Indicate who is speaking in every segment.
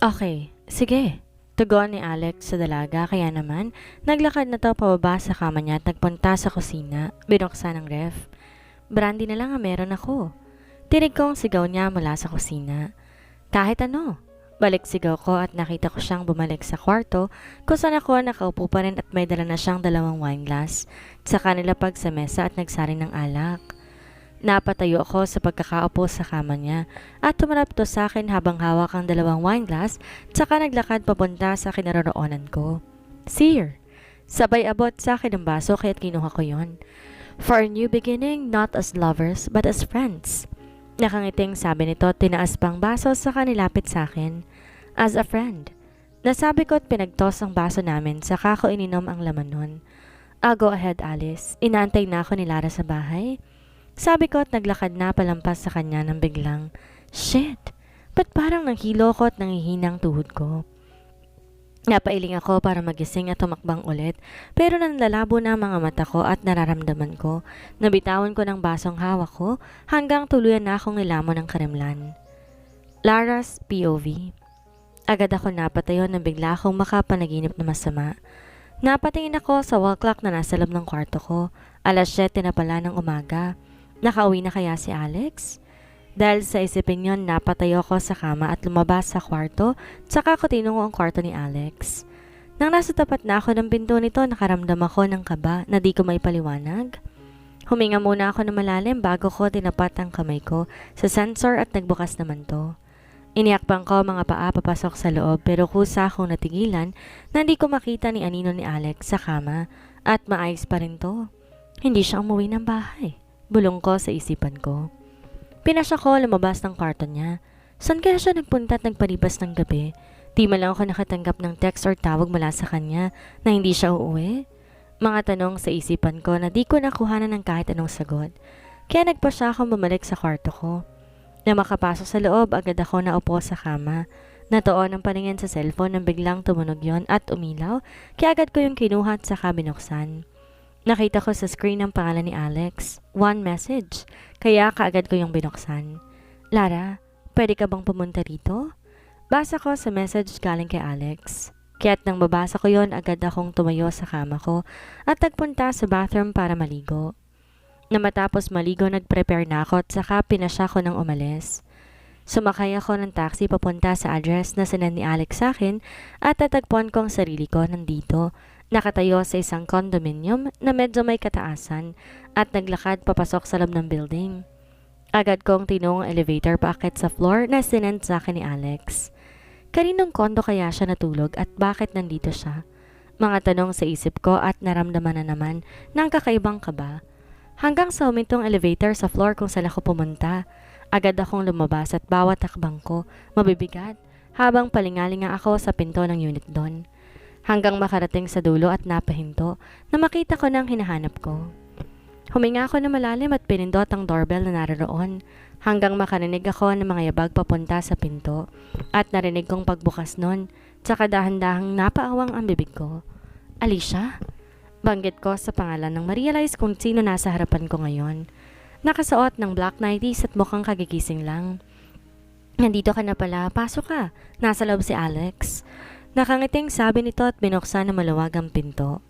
Speaker 1: Okay, sige. Tugon ni Alex sa dalaga kaya naman naglakad na to pababa sa kama niya at nagpunta sa kusina, binuksan ang ref. Brandy na lang ang meron ako. Tinig kong sigaw niya mula sa kusina. Kahit ano. Balik sigaw ko at nakita ko siyang bumalik sa kwarto kung saan ako nakaupo pa rin at may dala na siyang 2 wine glass. Saka nilapag sa mesa at nagsaring ng alak. Napatayo ako sa pagkakaupo sa kama niya at tumarap to sa akin habang hawak ang 2 wine glass saka naglakad papunta sa kinaroroonan ko. Sir! Sabay abot sa akin ang baso kaya't kinuha ko yon. For a new beginning, not as lovers but as friends. Nakangiting sabi nito at tinaas pang baso saka nilapit sa akin. As a friend. Nasabi ko at pinagtos ang baso namin saka ko ininom ang laman nun. Go ahead, Alice. Inaantay na ako ni Lara sa bahay. Sabi ko at naglakad na palampas sa kanya nang biglang, shit! Ba't parang nanghilo ko at nangihinang tuhod ko? Napailing ako para magising at tumakbang ulit pero nanlalabo na ang mga mata ko at nararamdaman ko. Nabitawan ko ng basong hawak ko hanggang tuluyan na akong nilamon ng karimlan. Lara's POV. Agad ako napatayo nang bigla akong makapanaginip na masama. Napatingin ako sa wall clock na nasa loob ng kwarto ko. 7:00 na pala ng umaga. Nakauwi na kaya si Alex? Dahil sa isipin yon, napatayo ko sa kama at lumabas sa kwarto, tsaka ko tinungo ang kwarto ni Alex. Nang nasa tapat na ako ng pinto nito, nakaramdam ako ng kaba na di ko may paliwanag. Huminga muna ako ng malalim bago ko tinapat ang kamay ko sa sensor at nagbukas naman to. Iniakbang ko mga paa papasok sa loob pero kusa akong natigilan na hindi ko makita ni anino ni Alex sa kama at maayos pa rin to. Hindi siya umuwi ng bahay. Bulong ko sa isipan ko. Pinasya ko lumabas ng kwarto niya. Saan kaya siya nagpunta at nagpalibas ng gabi? Di man lang ako nakatanggap ng text or tawag mula sa kanya na hindi siya uuwi. Mga tanong sa isipan ko na di ko nakuhanan ng kahit anong sagot. Kaya nagpa siya akong bumalik sa kwarto ko. Na makapasok sa loob, agad ako naupo sa kama. Natuon ang paningin sa cellphone nang biglang tumunog yon at umilaw, kaya agad ko yung kinuha at saka binuksan. Nakita ko sa screen ang pangalan ni Alex. One message. Kaya kaagad ko yung binuksan. Lara, pwede ka bang pumunta rito? Basa ko sa message galing kay Alex. Kaya't nang babasa ko yon, agad akong tumayo sa kama ko at nagpunta sa bathroom para maligo. Na matapos maligo, nag-prepare na ako at saka pinasya ko ng umalis. Sumakay ako ng taxi papunta sa address na sinend ni Alex sa akin at tatagpuan ko ang sarili ko nandito. Nakatayo sa isang condominium na medyo may kataasan at naglakad papasok sa loob ng building. Agad kong tinong elevator paakit sa floor na sinend sa akin ni Alex. Kaninong kondo kaya siya natulog at bakit nandito siya? Mga tanong sa isip ko at naramdaman na naman ng kakaibang kaba. Hanggang sa humintong elevator sa floor kung saan ako pumunta. Agad akong lumabas at bawat takbang ko mabibigat habang palingalinga ako sa pinto ng unit doon. Hanggang makarating sa dulo at napahinto na makita ko ng hinahanap ko. Huminga ako na malalim at pinindot ang doorbell na naroon hanggang makarinig ako ng mga yabag papunta sa pinto at narinig kong pagbukas nun tsaka dahan-dahang napaawang ang bibig ko. Alicia? Banggit ko sa pangalan nang ma-realize kung sino nasa harapan ko ngayon. Nakasuot ng black nighties at mukhang kagigising lang. Nandito ka na pala, pasok ka. Nasa loob si Alex. Nakangiting sabi nito at binuksan na maluwag ang pinto.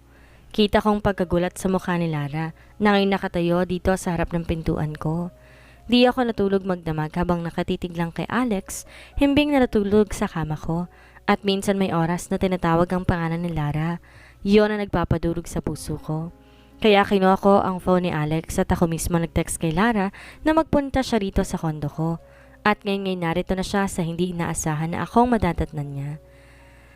Speaker 1: Kita kong pagkagulat sa mukha ni Lara na ngayon nakatayo dito sa harap ng pintuan ko. Di ako natulog magdamag habang nakatitig lang kay Alex, himbing na natulog sa kama ko at minsan may oras na tinatawag ang pangalan ni Lara. Yun ang nagpapadurog sa puso ko. Kaya kinuha ko ang phone ni Alex at ako mismo nag-text kay Lara na magpunta siya rito sa kondo ko. At ngayon narito na siya sa hindi inaasahan na akong madadatnan niya.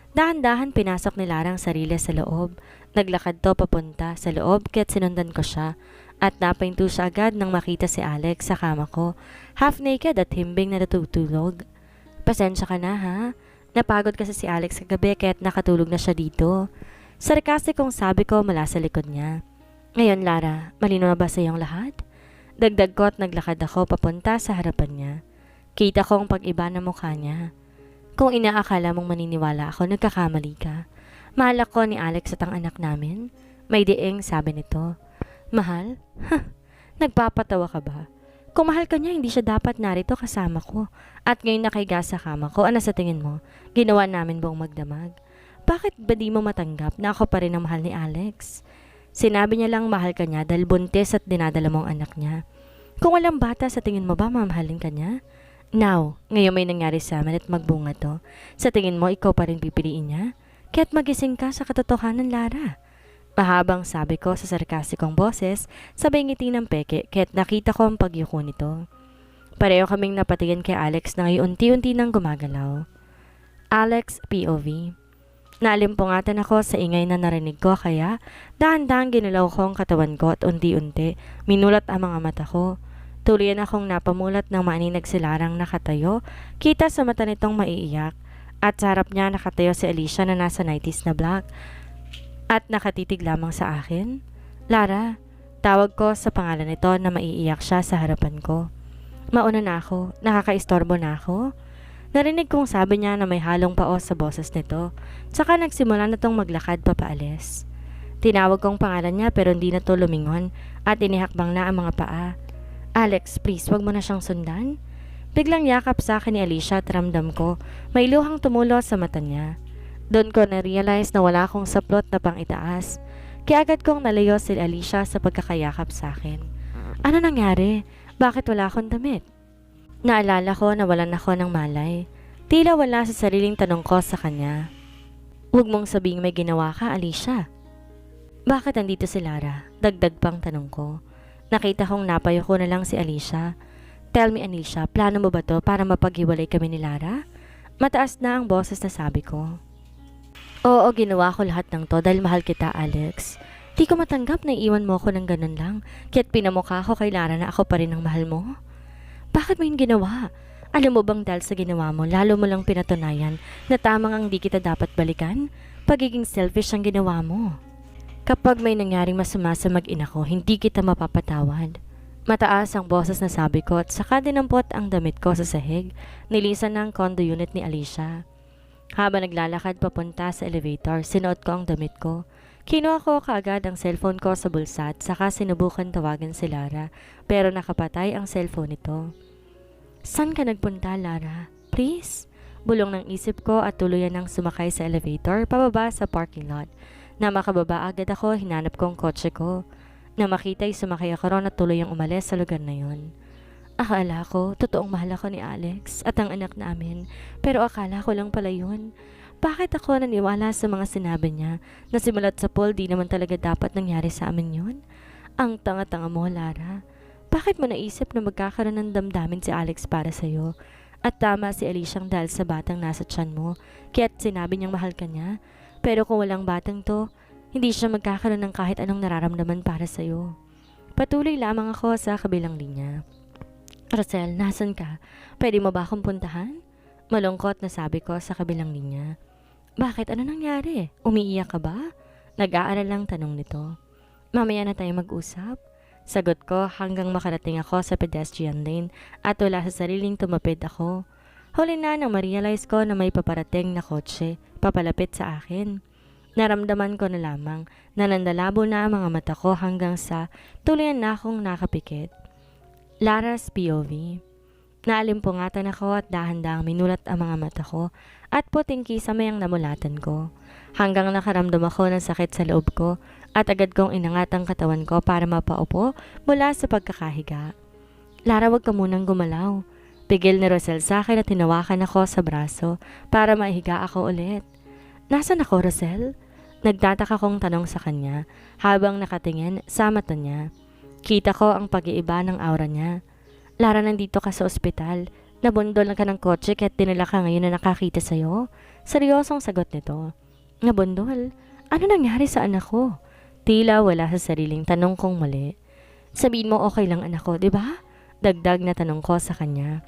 Speaker 1: Dahan-dahan pinasok ni Lara ang sarili sa loob. Naglakad to papunta sa loob kaya't sinundan ko siya. At napahinto siya agad nang makita si Alex sa kama ko. Half naked at himbing na natutulog. Pasensya ka na ha? Napagod kasi si Alex kagabi kaya't nakatulog na siya dito. Sarkastikong sabi ko mula sa likod niya. Ngayon Lara, malinaw na ba sa iyong lahat? Dagdag ko at naglakad ako papunta sa harapan niya. Kita ko ang pag-iba ng mukha niya. Kung inaakala mong maniniwala ako, nagkakamali ka. Mahal ako ni Alex at ang anak namin. May dieng sabi nito. Mahal? Nagpapatawa ka ba? Kung mahal ka niya, hindi siya dapat narito kasama ko. At ngayon nakahiga sa kama ko, ano sa tingin mo? Ginawa namin buong magdamag. Bakit ba di mo matanggap na ako pa rin ang mahal ni Alex? Sinabi niya lang mahal ka niya dahil buntis at dinadala mo ang anak niya. Kung walang bata, sa tingin mo ba mamahalin ka niya? Now, ngayon may nangyari sa amin at magbunga to. Sa tingin mo, ikaw pa rin pipiliin niya? Kaya't magising ka sa katotohanan, Lara. Mahabang sabi ko sa sarkastikong boses, sabay ngiti ng peke kaya't nakita ko ang pagyuko nito. Pareho kaming napatingin kay Alex na ngayon unti-unti nang gumagalaw. Alex POV. Naalimpungatan ako sa ingay na narinig ko kaya dahan-dahan ginalaw ko ang katawan ko at unti-unti minulat ang mga mata ko. Tuloyan akong napamulat ng maaninag si Larang nakatayo, kita sa mata nitong maiiyak at sa harap niya nakatayo si Alicia na nasa 90s na black. At nakatitig lamang sa akin. Lara, tawag ko sa pangalan nito na maiiyak siya sa harapan ko. Mauna na ako, nakakaistorbo na ako. Narinig kong sabi niya na may halong paos sa boses nito, tsaka nagsimula na tong maglakad papaalis. Tinawag kong pangalan niya pero hindi na to lumingon at inihakbang na ang mga paa. Alex, please, wag mo na siyang sundan. Biglang yakap sa akin ni Alicia at ramdam ko may luhang tumulo sa mata niya. Doon ko na-realize na wala akong saplot na pang itaas. Kaya agad kong nalayo si Alicia sa pagkakayakap sa akin. Ano nangyari? Bakit wala akong damit? Naalala ko na walan ako ng malay. Tila wala sa sariling tanong ko sa kanya. Huwag mong sabing may ginawa ka, Alicia. Bakit andito si Lara? Dagdag pang tanong ko. Nakita kong napayo ko na lang si Alicia. Tell me, Alicia, plano mo ba to para mapaghiwalay kami ni Lara? Mataas na ang boses na sabi ko. Oo, ginawa ko lahat ng to dahil mahal kita, Alex. Di ko matanggap na iwan mo ako ng ganun lang, kaya't pinamukha ko kay Lara na ako pa rin ang mahal mo. Bakit mo yun ginawa? Alam mo bang dahil sa ginawa mo, lalo mo lang pinatunayan na tamang ang di kita dapat balikan? Pagiging selfish ang ginawa mo. Kapag may nangyaring masama sa mag-ina ko, hindi kita mapapatawad. Mataas ang boses na sabi ko at saka dinampot ang damit ko sa sahig, nilisan ng condo unit ni Alicia. Habang naglalakad papunta sa elevator, sinuot ko ang damit ko. Kinuha ko kaagad ang cellphone ko sa bulsa at saka sinubukan tawagan si Lara pero nakapatay ang cellphone nito. San ka nagpunta, Lara? Please? Bulong ng isip ko at tuluyan ng sumakay sa elevator pababa sa parking lot. Na makababa agad ako, hinanap ko ang kotse ko. Na makita'y sumakay ako ron at tuluyang umalis sa lugar na yon. Akala ko, totoong mahal ako ni Alex at ang anak namin, pero akala ko lang pala yun. Bakit ako naniwala sa mga sinabi niya na simulat sa pool di naman talaga dapat nangyari sa amin yun? Ang tanga-tanga mo, Lara. Bakit mo naisip na magkakaroon ng damdamin si Alex para sa'yo? At tama si Alicia dahil sa batang nasa tiyan mo, kaya't sinabi niyang mahal ka niya. Pero kung walang batang to, hindi siya magkakaroon ng kahit anong nararamdaman para sa'yo. Patuloy lamang ako sa kabilang linya. Rosel, nasan ka? Pwede mo ba akong puntahan? Malungkot na sabi ko sa kabilang linya. Bakit? Ano nangyari? Umiiyak ka ba? Nag-aaral lang tanong nito. Mamaya na tayo mag-usap. Sagot ko hanggang makarating ako sa pedestrian lane at wala sa sariling tumapid ako. Huli na nang ma-realize ko na may paparating na kotse papalapit sa akin. Naramdaman ko na lamang na nandalabo na ang mga mata ko hanggang sa tuluyan na akong nakapikit. Lara's POV. Naalimpungatan ako at dahan-dahang minulat ang mga mata ko at puting kisame ang namulatan ko. Hanggang nakaramdam ako ng sakit sa loob ko at agad kong inangat ang katawan ko para mapaupo mula sa pagkakahiga. Lara, wag ka munang gumalaw. Pigil ni Rosel sa akin at tinawakan ako sa braso para maihiga ako ulit. Nasaan ako, Rosel? Nagtataka kong tanong sa kanya habang nakatingin sa mata niya. Kita ko ang pag-iiba ng aura niya. Lara, nandito ka sa ospital. Nabundol na ka ng kotse kaya't dinala ka ngayon na nakakita sa'yo. Seryosong sagot nito. Nabundol? Ano nangyari sa anak ko? Tila wala sa sariling tanong kong mali. Sabihin mo okay lang anak ko, di ba? Dagdag na tanong ko sa kanya.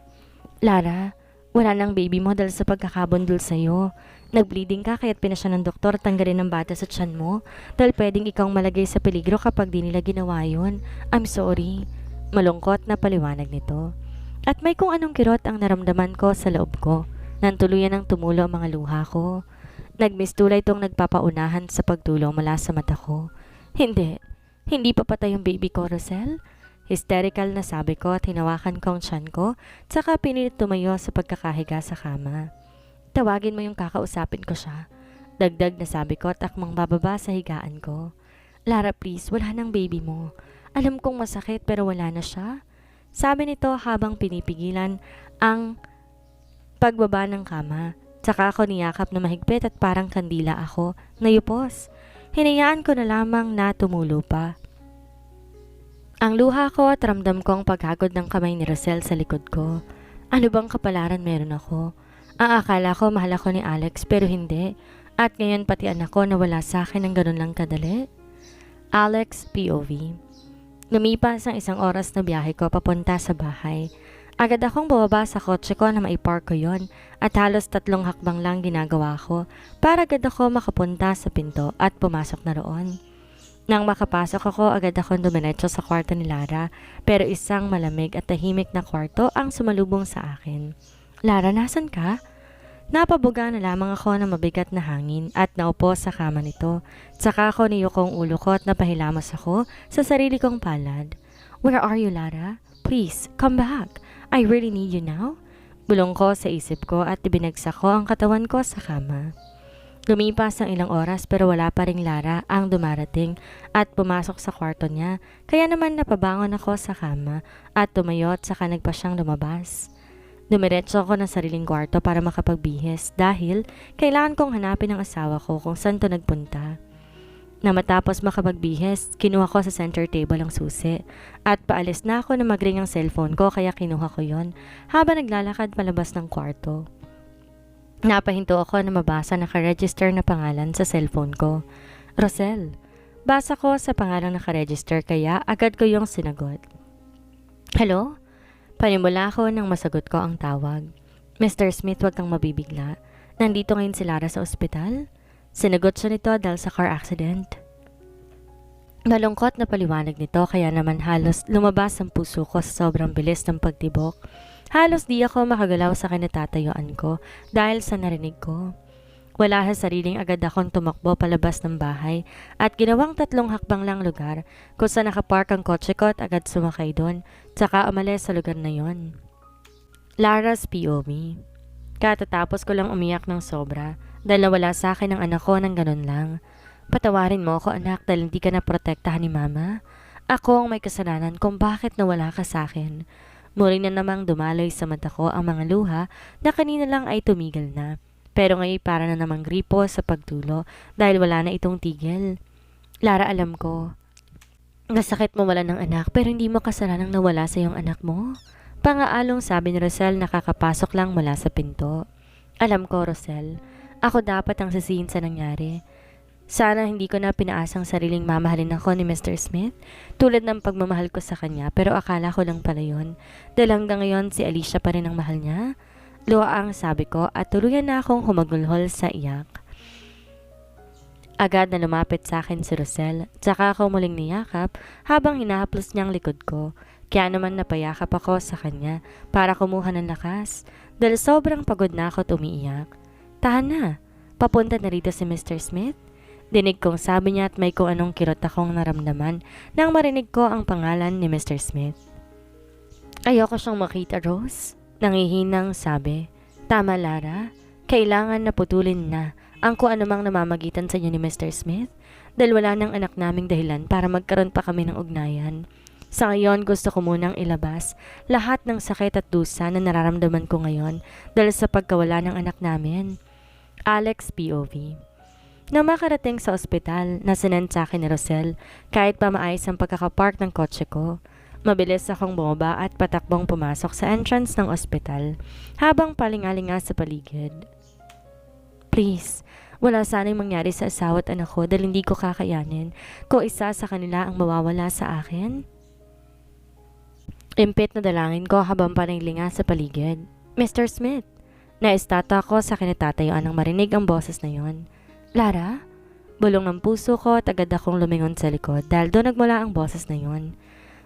Speaker 1: Lara, wala nang baby mo dahil sa pagkakabundol sa'yo. Nag-bleeding ka kaya't pinasya ng doktor tanggalin ang bata sa tiyan mo dahil pwedeng ikaw malagay sa peligro kapag di nila ginawa yun. I'm sorry. Malungkot na paliwanag nito. At may kung anong kirot ang naramdaman ko sa loob ko. Nang tuluyan ng tumulo ang mga luha ko. Nagmistula itong nagpapaunahan sa pagtulo mula sa mata ko. Hindi pa patay yung baby ko, Rosel. Hysterical na sabi ko at hinawakan ko ang tiyan ko, tsaka pinilit tumayo sa pagkakahiga sa kama. Tawagin mo yung kakausapin ko siya. Dagdag na sabi ko at akmang bababa sa higaan ko. Lara, please, wala nang baby mo. Alam kong masakit pero wala na siya. Sabi nito habang pinipigilan ang pagbaba ng kama. Tsaka ako niyakap na mahigpit at parang kandila ako, nayupos. Hinayaan ko na lamang na tumulo pa. Ang luha ko at ramdam kong paghagod ng kamay ni Rosel sa likod ko. Ano bang kapalaran meron ako? Ang akala ko mahal ako ni Alex pero hindi. At ngayon pati anak ko nawala sa akin ng ganun lang kadali. Alex POV. Lumipas ang 1 oras na biyahe ko papunta sa bahay. Agad akong bumaba sa kotse ko na maipark ko yon at halos 3 hakbang lang ginagawa ko para agad ako makapunta sa pinto at pumasok na roon. Nang makapasok ako, agad akong dumiretso sa kwarto ni Lara pero isang malamig at tahimik na kwarto ang sumalubong sa akin. Lara, nasan ka? Napabuga na lamang ako ng mabigat na hangin at naupo sa kama nito. Tsaka ako niyukong ulo ko at napahilamos ako sa sarili kong palad. Where are you, Lara? Please, come back. I really need you now. Bulong ko sa isip ko at ibinagsak ko ang katawan ko sa kama. Lumipas ang ilang oras pero wala pa ring Lara ang dumarating at pumasok sa kwarto niya. Kaya naman napabangon ako sa kama at tumayo at saka nagpa siyang lumabas. Dumiretso ako ng sariling kwarto para makapagbihis dahil kailangan kong hanapin ang asawa ko kung saan to nagpunta. Na matapos makapagbihis, kinuha ko sa center table ang susi at paalis na ako na mag-ring ang cellphone ko kaya kinuha ko yon habang naglalakad palabas ng kwarto. Napahinto ako na mabasa naka-register na pangalan sa cellphone ko. Rosel. Basa ko sa pangalan naka-register kaya agad ko yung sinagot. Hello? Panimula ako nang masagot ko ang tawag. Mr. Smith, wag kang mabibigla. Nandito ngayon si Lara sa ospital? Sinagot siya nito dahil sa car accident. Malungkot na paliwanag nito kaya naman halos lumabas ang puso ko sa sobrang bilis ng pagtibok. Halos di ako makagalaw sa kinatatayuan ko dahil sa narinig ko. Wala sa sariling agad akong tumakbo palabas ng bahay at ginawang 3 hakbang lang lugar kung saan nakapark ang kotse ko at agad sumakay doon tsaka umalis sa lugar na yon. Lara's POV. Katatapos ko lang umiyak ng sobra dahil nawala sa akin ang anak ko ng ganun lang. Patawarin mo ako anak dahil hindi ka naprotektahan ni mama. Ako ang may kasalanan kung bakit nawala ka sa akin. Muli na namang dumaloy sa mata ko ang mga luha na kanina lang ay tumigil na. Pero ngayon para na namang gripo sa pagtulo dahil wala na itong tigil. Lara, alam ko. Nasakit mo wala ng anak pero hindi mo kasalanang nawala sa iyong anak mo. Pangaalong sabi ni Rosel nakakapasok lang mula sa pinto. Alam ko, Rosel. Ako dapat ang sisihin sa nangyari. Sana hindi ko na pinaasang sariling mamahalin ako ni Mr. Smith tulad ng pagmamahal ko sa kanya pero akala ko lang pala yun. Dahil hanggang ngayon si Alicia pa rin ang mahal niya. Luha ang sabi ko at tuluyan na akong humagulhol sa iyak. Agad na lumapit sa akin si Rosel tsaka ako muling niyakap habang hinahaplos niyang likod ko. Kaya naman napayakap ako sa kanya para kumuha ng lakas dahil sobrang pagod na ako at umiiyak. Tahan na, papunta na rito si Mr. Smith. Dinig kong sabi niya at may kung anong kirot akong naramdaman nang marinig ko ang pangalan ni Mr. Smith. Ayoko siyang makita, Rose. Nangihinang sabi. Tama, Lara. Kailangan na putulin na ang kung anumang namamagitan sa inyo ni Mr. Smith dahil wala nang anak naming dahilan para magkaroon pa kami ng ugnayan. Sa ngayon, gusto ko munang ilabas lahat ng sakit at dusa na nararamdaman ko ngayon dahil sa pagkawala ng anak namin. Alex POV. Nang makarating sa ospital, nasinend sa akin ni Rosel kahit pa maayos ang pagkakapark ng kotse ko. Mabilis akong bumaba at patakbong pumasok sa entrance ng ospital habang palingalinga sa paligid. Please, wala sana'y mangyari sa asawa at anak ko dahil hindi ko kakayanin kung isa sa kanila ang mawawala sa akin. Impit na dalangin ko habang paninglinga sa paligid. Mr. Smith, naestata ako sa kinatatayuan ng marinig ang boses na yon. Lara? Bulong ng puso ko at agad akong lumingon sa likod dahil doon nagmula ang boses na yon.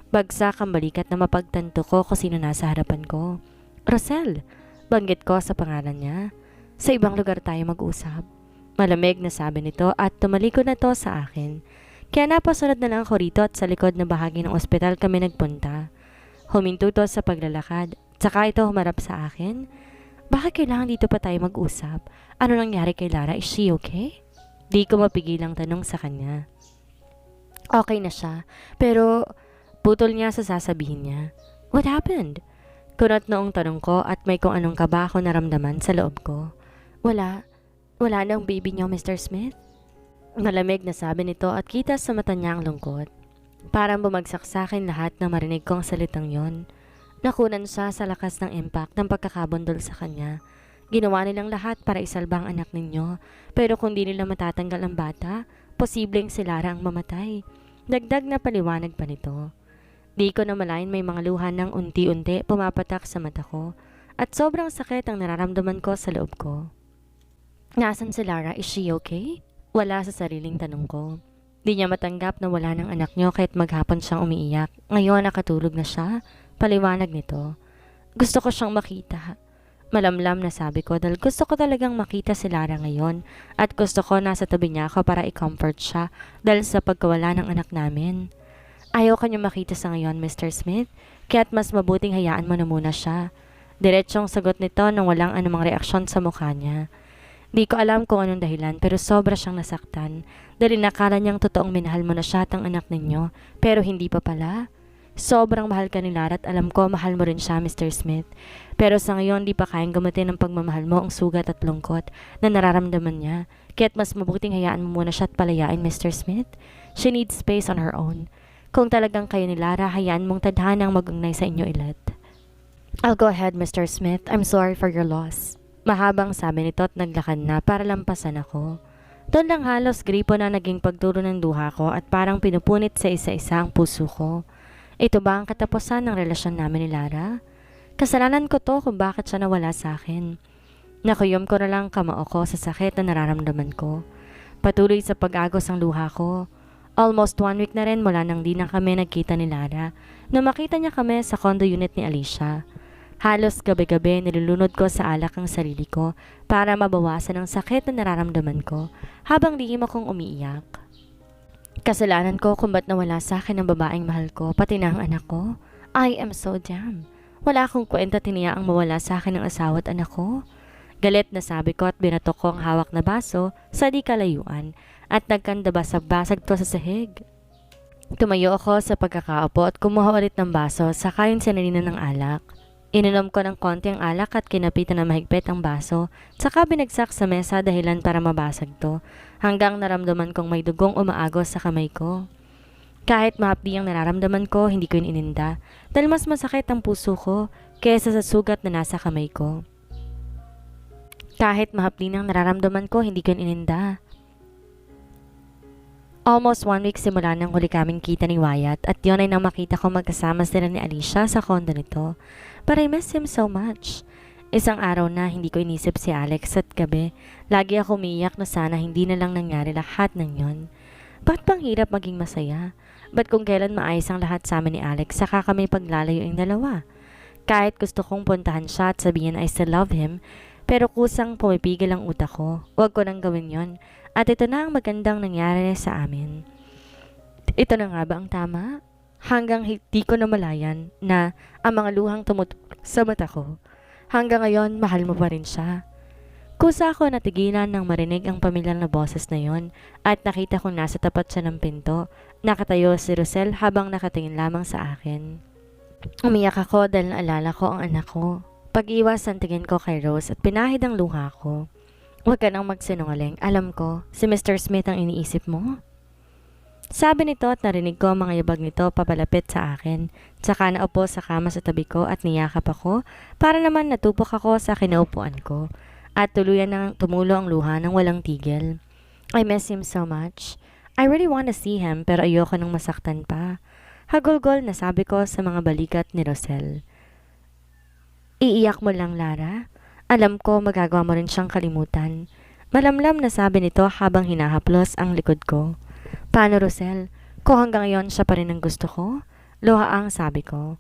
Speaker 1: Bagsak ang balikat na mapagtanto ko kung sino nasa harapan ko. Rosel, banggit ko sa pangalan niya. Sa ibang lugar tayo mag-usap. Malamig na sabi nito at tumalikod na to sa akin. Kaya napasunod na lang ako rito at sa likod na bahagi ng ospital kami nagpunta. Huminto to sa paglalakad, tsaka ito humarap sa akin. Bakit kailangan dito pa tayo mag-usap? Ano nangyari kay Lara? Is she okay? Di ko mapigilang tanong sa kanya. Okay na siya, pero putol niya sa sasabihin niya. What happened? Kunot noong tanong ko at may kung anong kaba ako naramdaman sa loob ko. Wala na ang baby niyo, Mr. Smith. Malamig na sabi nito at kita sa mata niya ang lungkot. Parang bumagsak sa akin lahat na marinig ko ang salitang yon. Nakunan siya sa lakas ng impact ng pagkakabundol sa kanya. Ginawa nilang lahat para isalba ang anak ninyo, pero kung di nila matatanggal ang bata, posibleng si Lara ang mamatay. Dagdag na paliwanag pa nito. Di ko na malayan may mga luha ng unti-unti pumapatak sa mata ko at sobrang sakit ang nararamdaman ko sa loob ko. Nasaan si Lara? Is she okay? Wala sa sariling tanong ko. Di niya matanggap na wala ng anak niyo kahit maghapon siyang umiiyak. Ngayon nakatulog na siya. Paliwanag nito. Gusto ko siyang makita. Malamlam na sabi ko dahil gusto ko talagang makita si Lara ngayon at gusto ko nasa tabi niya ako para i-comfort siya dahil sa pagkawala ng anak namin. Ayaw ka niyo makita sa ngayon, Mr. Smith, kaya't mas mabuting hayaan mo na muna siya. Diretsyong sagot nito nang walang anumang reaksyon sa mukha niya. Di ko alam kung anong dahilan pero sobra siyang nasaktan dahil nakala niyang totoong minahal mo na siya at ang anak ninyo pero hindi pa pala. Sobrang mahal ka ni Lara at alam ko mahal mo rin siya, Mr. Smith. Pero sa ngayon di pa kayang gamutin ng pagmamahal mo ang sugat at lungkot na nararamdaman niya. Kaya't mas mabuting hayaan mo muna siya at palayain, Mr. Smith. She needs space on her own. Kung talagang kayo ni Lara, hayaan mong tadhanang mag-ugnay sa inyo ulit. I'll go ahead, Mr. Smith. I'm sorry for your loss. Mahabang sabi nito at naglakad na para lampasan ako. Doon lang halos gripo na naging pagturo ng duha ko at parang pinupunit sa isa-isa ang puso ko. Ito ba ang katapusan ng relasyon namin ni Lara? Kasalanan ko to kung bakit siya nawala sa akin. Nakuyom ko na lang kamao ko sa sakit na nararamdaman ko. Patuloy sa pag-agos ang luha ko. Almost 1 week na rin mula nang di na kami nagkita ni Lara na makita niya kami sa condo unit ni Alicia. Halos gabi-gabi nilulunod ko sa alak ang sarili ko para mabawasan ang sakit na nararamdaman ko habang lihim akong umiiyak. Kasalanan ko kung ba't nawala sa akin ang babaeng mahal ko, pati na ang anak ko. I am so damn. Wala akong kwenta tiniyaang mawala sa akin ng asawa at anak ko. Galit na sabi ko at binatok ko ang hawak na baso sa di kalayuan at nagkandabasag-basag to sa sahig. Tumayo ako sa pagkakaupo at kumuha ulit ng baso saka yung sinanina ng alak. Ininom ko ng konti ang alak at kinapitan na mahigpit ang baso, saka binagsak sa mesa dahilan para mabasag to, hanggang naramdaman kong may dugong umaagos sa kamay ko. Kahit mahapdi ang nararamdaman ko, hindi ko ininda, dahil mas masakit ang puso ko kaysa sa sugat na nasa kamay ko. Kahit mahapdi ang nararamdaman ko, hindi ko ininda. Almost 1 week simula nang huli kaming kita ni Wyatt at yun ay nang makita ko magkasama sila ni Alicia sa condo nito. But I miss him so much. Isang araw na hindi ko inisip si Alex at gabi. Lagi ako umiiyak na sana hindi na lang nangyari lahat ng yon. Ba't bang hirap maging masaya? Ba't kung kailan maayos ang lahat sa amin ni Alex saka kami paglalayo ang dalawa? Kahit gusto kong puntahan siya at sabihin I still love him, pero kusang pumipigil ang utak ko. Huwag ko nang gawin yon. At ito na ang magandang nangyari sa amin. Ito na nga ba ang tama? Hanggang hindi ko namalayan na ang mga luhang tumutok sa mata ko. Hanggang ngayon, mahal mo pa rin siya. Kusa ako natigilan nang marinig ang pamilyar na boses na yon at nakita kong nasa tapat siya ng pinto. Nakatayo si Rosel habang nakatingin lamang sa akin. Umiyak ako dahil naalala ko ang anak ko. Pag-iwas ang tingin ko kay Rose at pinahid ang luha ko. Huwag ka nang magsinungaling. Alam ko, si Mr. Smith ang iniisip mo. Sabi nito at narinig ko ang mga yabag nito papalapit sa akin. Tsaka naupo sa kama sa tabi ko at niyakap ako para naman natupok ako sa kinaupuan ko. At tuluyan nang tumulo ang luha ng walang tigil. I miss him so much. I really want to see him pero ayoko nang masaktan pa. Hagulgol na sabi ko sa mga balikat ni Rosel. Iiyak mo lang, Lara? Alam ko magagawa mo rin siyang kalimutan. Malamlam na sabi nito habang hinahaplos ang likod ko. Paano, Rosel? Kung hanggang ngayon siya pa rin ang gusto ko? Luhaang sabi ko.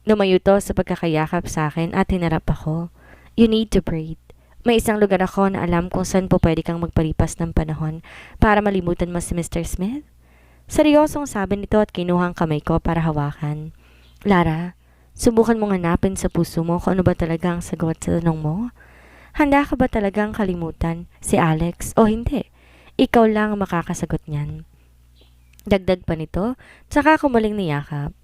Speaker 1: Lumayo to sa pagkakayakap sa akin at hinarap ako. You need to breathe. May isang lugar ako na alam kung saan po pwede kang magpalipas ng panahon para malimutan mo si Mr. Smith. Seryosong sabi nito at kinuhang kamay ko para hawakan. Lara, subukan mong hanapin sa puso mo kung ano ba talaga ang sagot sa tanong mo. Handa ka ba talagang kalimutan si Alex o hindi? Ikaw lang ang makakasagot niyan. Dagdag pa nito, tsaka kumuling niyakap.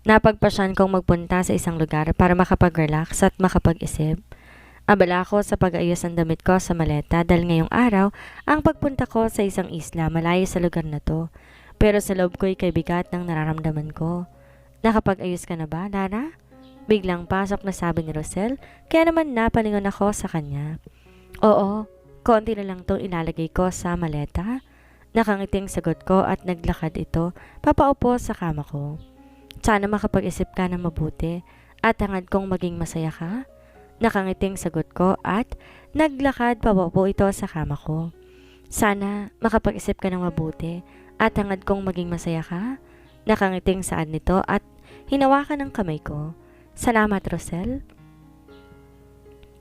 Speaker 1: Napagpasyan kong magpunta sa isang lugar para makapag-relax at makapag-isip. Abala ako sa pag-ayos ng damit ko sa maleta dahil ngayong araw ang pagpunta ko sa isang isla malayo sa lugar na to. Pero sa loob ko'y kaibigat ng nararamdaman ko. Nakapag-ayos ka na ba, Lara? Biglang pasok na sabi ni Rosel, kaya naman napalingon ako sa kanya. Oo, konti na lang itong ilalagay ko sa maleta. Nakangiting sagot ko at naglakad ito, papaupo sa kama ko. Sana makapag-isip ka ng mabuti at hangad kong maging masaya ka. Nakangiting sagot ko at naglakad papaupo ito sa kama ko. Sana makapag-isip ka ng mabuti at hangad kong maging masaya ka. Nakangiting saad nito at hinawakan ng kamay ko. Salamat, Rosel.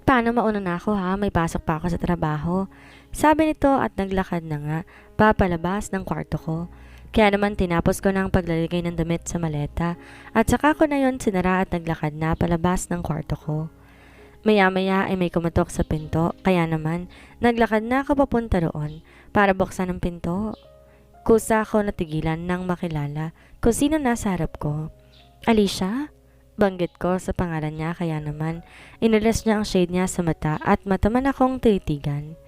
Speaker 1: Paano mauna na ako ha? May pasok pa ako sa trabaho. Sabi nito at naglakad na nga papalabas ng kwarto ko. Kaya naman tinapos ko ng paglalagay ng damit sa maleta at saka ko na yon sinara at naglakad na palabas ng kwarto ko. Maya-maya ay may kumatok sa pinto kaya naman naglakad na ako papunta roon para buksan ang pinto. Kusa ako natigilan nang makilala kung sino nasa harap ko. Alicia? Banggit ko sa pangalan niya kaya naman inalis niya ang shade niya sa mata at mataman akong tinitigan.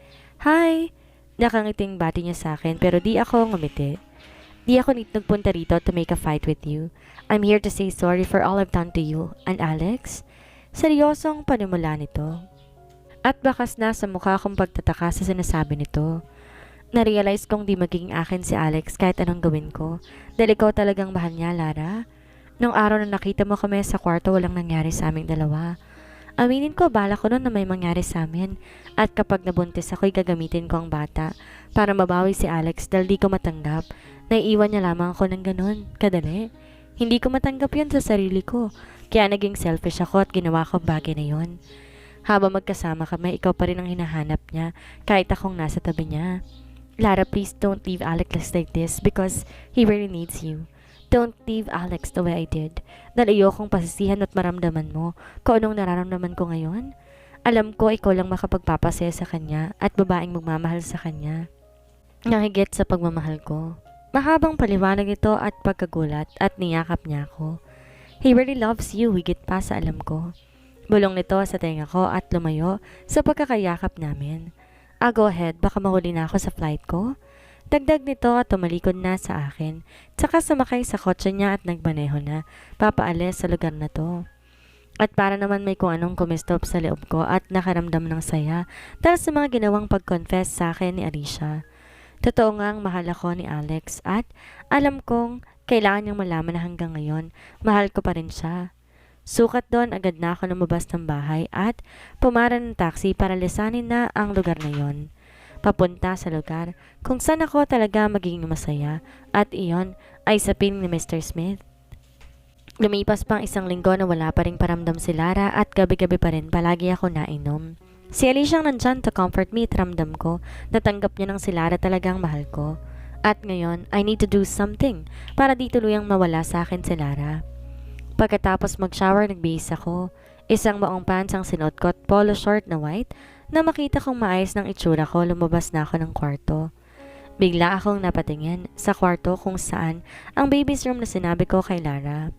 Speaker 1: Hi! Nakangiting bati niya sa akin pero di ako ngumiti. Di ako nagpunta rito to make a fight with you. I'm here to say sorry for all I've done to you. And Alex? Seryosong panimula nito. At bakas na sa mukha kong pagtataka sa sinasabi nito. Narealize kong di magiging akin si Alex kahit anong gawin ko. Dahil ikaw talagang mahal niya, Lara. Nung araw na nakita mo kami sa kwarto, walang nangyari sa aming dalawa. Aminin ko, bala ko noon na may mangyari sa amin. At kapag nabuntis ako'y gagamitin ko ang bata para mabawi si Alex dahil di ko matanggap. Naiiwan niya lamang ako ng ganun, kadali. Hindi ko matanggap yan sa sarili ko. Kaya naging selfish ako at ginawa ko bagay na yon. Habang magkasama kami, ikaw pa rin ang hinahanap niya kahit akong nasa tabi niya. Lara, please don't leave Alex like this because he really needs you. Don't leave Alex the way I did. Dahil ayokong pasisihan at maramdaman mo kung anong nararamdaman ko ngayon. Alam ko ikaw lang makapagpapasaya sa kanya at babaeng magmamahal sa kanya. Nahigit sa pagmamahal ko. Mahabang paliwanag ito at pagkagulat at niyakap niya ako. He really loves you, higit pa sa alam ko. Bulong nito sa tenga ko at lumayo sa pagkakayakap namin. Go ahead, baka mahuli na ako sa flight ko. Dagdag nito at tumalikod na sa akin, tsaka sumakay sa kotse niya at nagmaneho na, papaalis sa lugar na to. At para naman may kung anong kumistop sa loob ko at nakaramdam ng saya dahil sa mga ginawang pag-confess sa akin ni Alicia. Totoo ngang mahal ako ni Alex at alam kong kailangan niyang malaman na hanggang ngayon, mahal ko pa rin siya. Sukat doon agad na ako lumabas ng bahay at pumara ng taxi para lisanin na ang lugar na yon. Papunta sa lugar kung saan ako talaga magiging masaya at iyon ay sa piling ni Mr. Smith. Lumipas pang isang linggo na wala pa ring paramdam si Lara at gabi-gabi pa rin palagi ako nainom. Si Alicia nandyan to comfort me at ramdam ko natanggap niya ng si Lara talagang mahal ko. At ngayon, I need to do something para di tuluyang mawala sa akin si Lara. Pagkatapos mag-shower, nagbihis ako. Isang maong pants ang sinuot ko at polo short na white. Na makita kong maayos ng itsura ko, lumabas na ako ng kwarto. Bigla akong napatingin sa kwarto kung saan ang baby's room na sinabi ko kay Lara.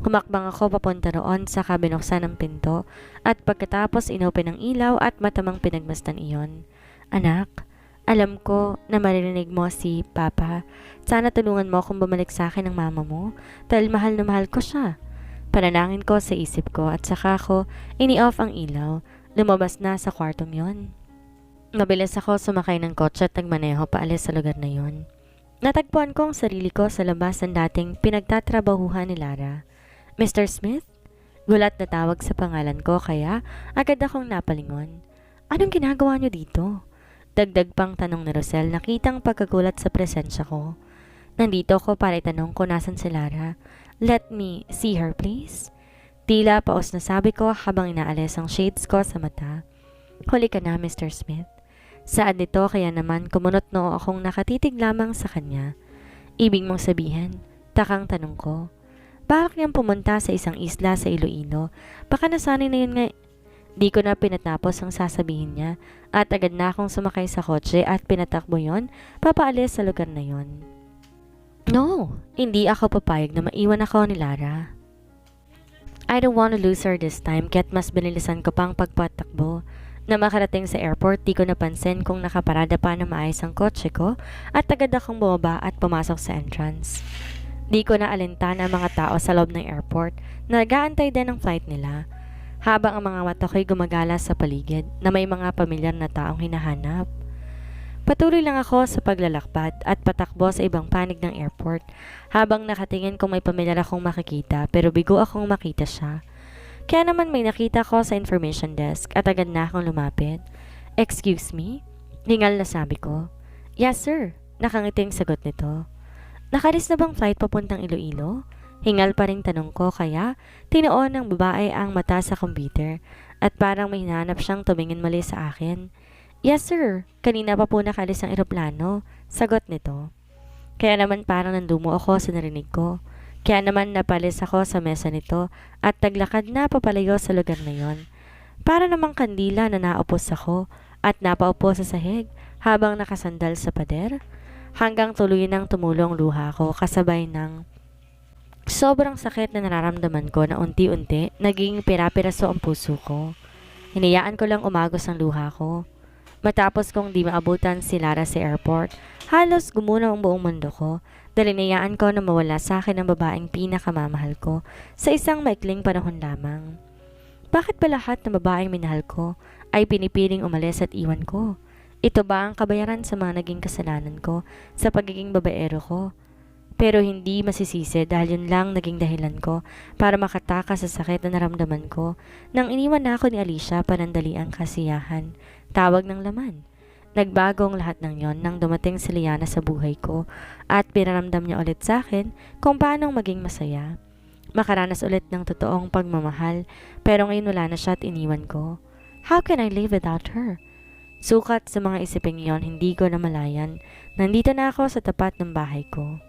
Speaker 1: Humakbang ako papunta roon sa kabinuksan ng pinto at pagkatapos inopen ang ilaw at matamang pinagmasdan iyon. Anak, alam ko na maririnig mo si Papa. Sana tulungan mo akong bumalik sa akin ng mama mo dahil mahal na mahal ko siya. Panalangin ko sa isip ko at saka ko ini-off ang ilaw. Lumabas na sa kwartong yon. Mabilis ako sumakay ng kotse at nagmaneho paalis sa lugar na yon. Natagpuan ko ang sarili ko sa labas ng dating pinagtatrabahuhan ni Lara. Mr. Smith? Gulat na tawag sa pangalan ko kaya agad akong napalingon. Anong ginagawa niyo dito? Dagdag pang tanong ni Rosel nakitang pagkagulat sa presensya ko. Nandito ko para itanong kung nasan si Lara. Let me see her please. Tila paos na sabi ko habang inaalis ang shades ko sa mata. Huli ka na, Mr. Smith. Saad nito kaya naman kumunot noo akong nakatitig lamang sa kanya. Ibig mong sabihin, takang tanong ko. Bakit niyang pumunta sa isang isla sa Iloilo? Baka nasanay na yun nga. Di ko na pinatapos ang sasabihin niya at agad na akong sumakay sa kotse at pinatakbo yon papaalis sa lugar na yon. No, hindi ako papayag na maiwan ako ni Lara. I don't want to lose her this time kaya't mas binilisan ko pang pagpatakbo. Na makarating sa airport, di ko napansin kung nakaparada pa na maayos ang kotse ko at agad akong bumaba at pumasok sa entrance. Di ko na alintan ang mga tao sa loob ng airport na nag-aantay din ng flight nila habang ang mga mata ko'y gumagala sa paligid na may mga pamilyar na taong hinahanap. Patuloy lang ako sa paglalakbad at patakbo sa ibang panig ng airport habang nakatingin kung may pamilyar akong makikita pero bigo akong makita siya. Kaya naman may nakita ko sa information desk at agad na akong lumapit. Excuse me? Hingal na sabi ko. Yes sir, nakangiting sagot nito. Nakalis na bang flight papuntang Iloilo? Hingal pa ring tanong ko kaya tinoon ng babae ang mata sa computer at parang may hinahanap siyang tumingin mali sa akin. Yes sir, kanina pa po nakalis ang eroplano, sagot nito. Kaya naman parang nandumo ako sa narinig ko. Kaya naman napalis ako sa mesa nito at naglakad na papalayo sa lugar na yon. Para namang kandila na naupos ako at napaupo sa sahig habang nakasandal sa pader. Hanggang tuloy nang tumulong luha ko kasabay ng sobrang sakit na nararamdaman ko na unti-unti naging pira-piraso ang puso ko. Hinayaan ko lang umagos ang luha ko. Matapos kong di maabutan si Lara sa airport, halos gumunaw ang buong mundo ko dahil hinayaan ko na mawala sa akin ang babaeng pinakamamahal ko sa isang maikling panahon lamang. Bakit ba lahat ng babaeng minahal ko ay pinipiling umalis at iwan ko? Ito ba ang kabayaran sa mga naging kasalanan ko sa pagiging babaero ko? Pero hindi masisisi dahil yun lang naging dahilan ko para makatakas sa sakit na naramdaman ko nang iniwan na ako ni Alicia panandali ang kasiyahan. Tawag ng laman. Nagbago ang lahat ng yon nang dumating si Liana sa buhay ko at pinaramdam niya ulit sa akin kung paano maging masaya. Makaranas ulit ng totoong pagmamahal pero ngayon wala na siya at iniwan ko. How can I live without her? Sukat sa mga isiping yon hindi ko namalayan. Nandito na ako sa tapat ng bahay ko.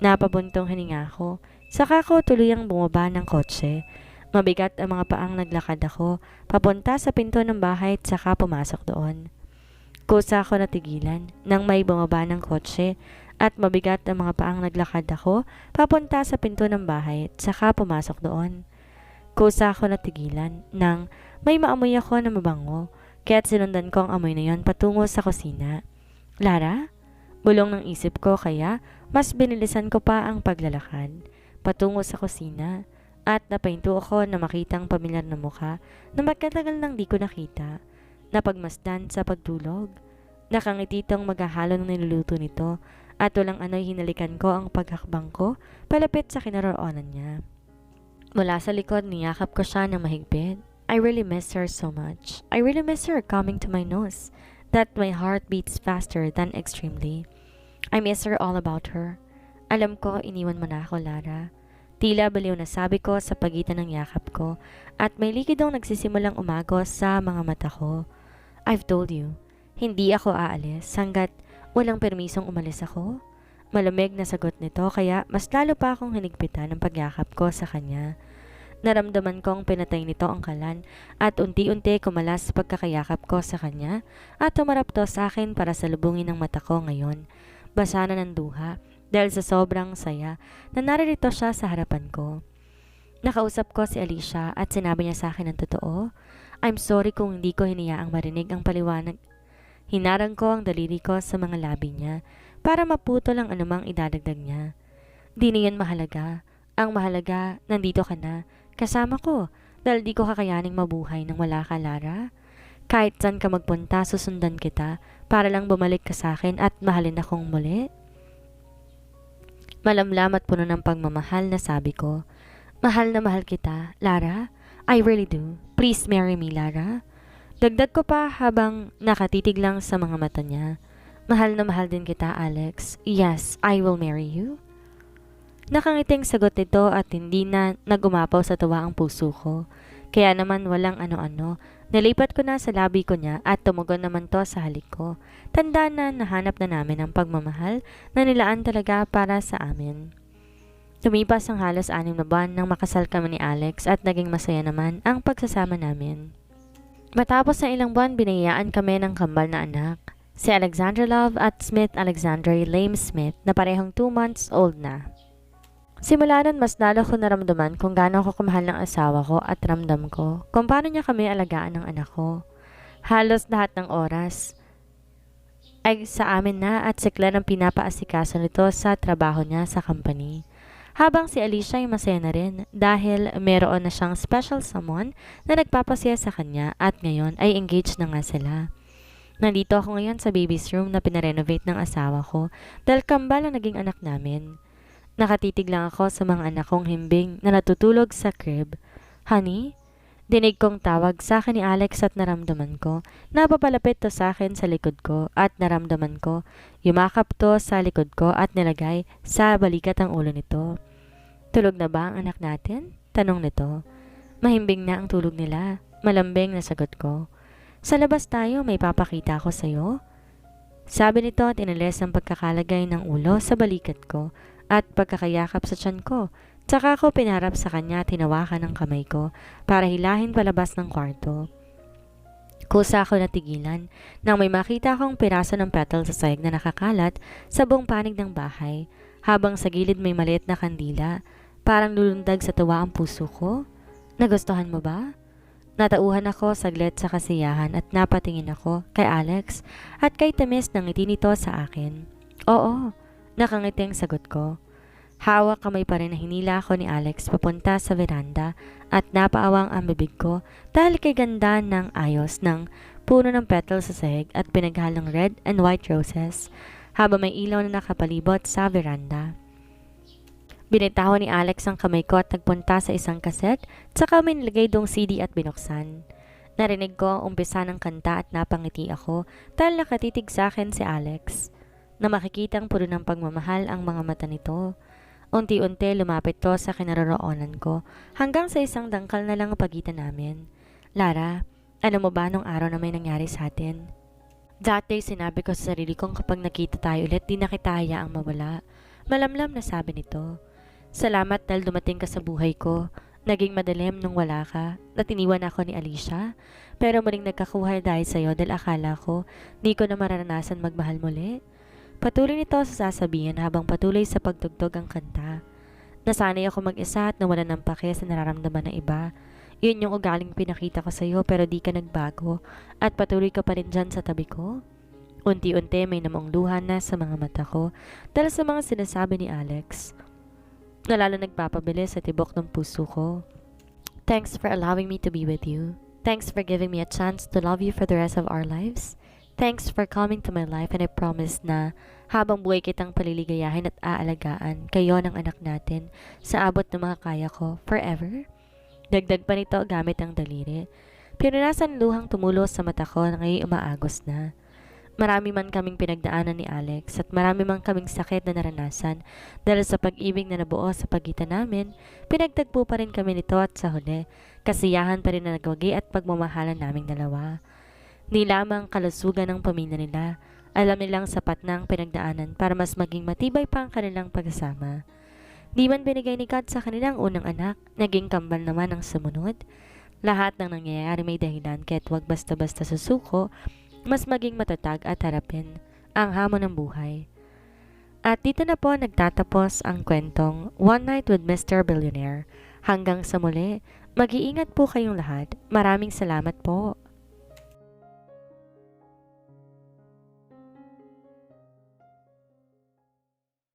Speaker 1: Napabuntong hininga ako, saka ko tuluyang bumaba ng kotse. Mabigat ang mga paang naglakad ako, papunta sa pinto ng bahay at saka pumasok doon. Kusa ako natigilan nang may bumaba ng kotse at mabigat ang mga paang naglakad ako, papunta sa pinto ng bahay at saka pumasok doon. Kusa ako natigilan nang may maamoy ako na mabango, kaya't sinundan ko ang amoy na yon patungo sa kusina. Lara? Bulong ng isip ko kaya mas binilisan ko pa ang paglalakad patungo sa kusina. At napahinto ako na makitang pamilyar na mukha na magkatagal nang di ko nakita. Napagmasdan sa pagtulog. Nakangiti itong maghahalo ng niluluto nito at walang ano'y hinalikan ko ang paghakbang ko palapit sa kinaroonan niya. Mula sa likod niyakap ko siya ng mahigpit. I really miss her so much. I really miss her coming to my nose. That my heart beats faster than extremely. I miss her all about her. Alam ko iniwan mo na ako, Lara. Tila baliw na sabi ko sa pagitan ng yakap ko at may likidong nagsisimulang umagos sa mga mata ko. I've told you, hindi ako aalis hanggat walang permisong umalis ako. Malamig na sagot nito kaya mas lalo pa akong hinigpitan ng pagyakap ko sa kanya. Naramdaman kong pinatay nito ang kalan at unti-unti kumalas sa pagkakayakap ko sa kanya at tumarap to sa akin para salubungin ang mata ko ngayon. Basa na ng duha. Dahil sa sobrang saya na naririto siya sa harapan ko. Nakausap ko si Alicia at sinabi niya sa akin ng totoo. I'm sorry kung hindi ko hiniyaang marinig ang paliwanag. Hinarang ko ang daliri ko sa mga labi niya para maputol ang anumang idadagdag niya. Di na yun mahalaga. Ang mahalaga, nandito ka na, kasama ko, dahil di ko kakayaning mabuhay nang wala ka, Lara. Kahit saan ka magpunta, susundan kita para lang bumalik ka sa akin at mahalin akong muli. Malamlam at puno ng pagmamahal na sabi ko, mahal na mahal kita, Lara. I really do. Please marry me, Lara. Dagdag ko pa habang nakatitig lang sa mga mata niya. Mahal na mahal din kita, Alex. Yes, I will marry you. Nakangiting sagot nito at hindi na nagumapaw sa tuwa ang puso ko. Kaya naman walang ano-ano. Nilipat ko na sa labi ko niya at tumugon naman to sa halik ko. Tanda na nahanap na namin ang pagmamahal na nilaan talaga para sa amin. Lumipas ang halos 6 na buwan nang makasal kami ni Alex at naging masaya naman ang pagsasama namin. Matapos ng ilang buwan, binayaan kami ng kambal na anak. Si Alexandra Love at Smith Alexandra Lame Smith na parehong 2 months old na. Simula nun, mas lalo ko naramdaman kung gaano ako kamahal ng asawa ko at ramdam ko kung paano niya kami alagaan ng anak ko. Halos lahat ng oras ay sa amin na at sikla ng pinapaasikaso nito sa trabaho niya sa company. Habang si Alicia ay masaya na rin dahil meron na siyang special someone na nagpapasaya sa kanya at ngayon ay engaged na nga sila. Nandito ako ngayon sa baby's room na pinarenovate ng asawa ko dahil kambal ang naging anak namin. Nakatitig lang ako sa mga anak kong himbing na natutulog sa crib. Honey? Dinig kong tawag sa akin ni Alex at naramdaman ko na papalapit to sa akin sa likod ko at naramdaman ko yumakap to sa likod ko at nilagay sa balikat ang ulo nito. Tulog na ba ang anak natin? Tanong nito. Mahimbing na ang tulog nila. Malambing na sagot ko. Sa labas tayo, may papakita ko sa'yo. Sabi nito at inalis ang pagkakalagay ng ulo sa balikat ko at pagkakayakap sa tiyan ko. Tsaka ko pinarap sa kanya at hinawakan ng kamay ko para hilahin palabas ng kwarto. Kusa ako natigilan nang may makita akong piraso ng petal sa sahig na nakakalat sa buong panig ng bahay habang sa gilid may maliit na kandila. Parang lulundag sa tuwa ang puso ko. Nagustuhan mo ba? Natauhan ako saglit sa kasiyahan at napatingin ako kay Alex at kay tamis ng ngiti nito sa akin. Oo, nakangiting sagot ko. Hawak kamay pa rin na hinila ako ni Alex papunta sa veranda at napaawang ang bibig ko dahil kay ganda ng ayos ng puno ng petals sa sahig at pinaghalong red and white roses habang may ilaw na nakapalibot sa veranda. Binitawan ni Alex ang kamay ko at nagpunta sa isang kaset, tsaka may nilagay dong CD at binuksan. Narinig ko ang umpisa ng kanta at napangiti ako dahil nakatitig sa akin si Alex. Na makikitang puro ng pagmamahal ang mga mata nito. Unti-unti lumapit to sa kinaroroonan ko hanggang sa isang dangkal na lang ang pagitan namin. Lara, alam mo ba nung araw na may nangyari sa atin? Dati sinabi ko sa sarili kong kapag nakita tayo ulit di na kita hayaang mawala. Malamlam na sabi nito. Salamat dahil dumating ka sa buhay ko. Naging madilim nung wala ka at iniwan ako ni Alicia. Pero muling nagkakuha dahil sa'yo dahil akala ko di ko na mararanasan magmahal muli. Patuloy nito sa sasabihin habang patuloy sa pagtugtog ang kanta. Nasanay ako mag-isa at nawala ng pake sa nararamdaman ng iba. Yun yung ugaling pinakita ko sa'yo pero di ka nagbago at patuloy ka pa rin dyan sa tabi ko. Unti-unti may namang luha na sa mga mata ko dahil sa mga sinasabi ni Alex. Na lalo nagpapabilis sa tibok ng puso ko. Thanks for allowing me to be with you. Thanks for giving me a chance to love you for the rest of our lives. Thanks for coming to my life and I promise na habang buhay kitang paliligayahin at aalagaan kayo ng anak natin sa abot ng mga kaya ko forever. Dagdag pa nito gamit ang daliri. Pinunasan luhang tumulo sa mata ko na ngayon umaagos na. Marami man kaming pinagdaanan ni Alex at marami man kaming sakit na naranasan dahil sa pag-ibig na nabuo sa pagitan namin, pinagtagpo pa rin kami nito at sa huli, kasiyahan pa rin na nagwagi at pagmamahalan naming dalawa. Di lamang kalusugan ng pamilya nila, alam nilang sapat na ang pinagdaanan para mas maging matibay pa ang kanilang pagsasama. Di man binigay ni God sa kanilang unang anak, naging kambal naman ang sumunod. Lahat ng nangyayari may dahilan kaya't huwag basta-basta susuko, mas maging matatag at harapin ang hamon ng buhay. At dito na po nagtatapos ang kwentong One Night with Mr. Billionaire. Hanggang sa muli, mag-iingat po kayong lahat. Maraming salamat po.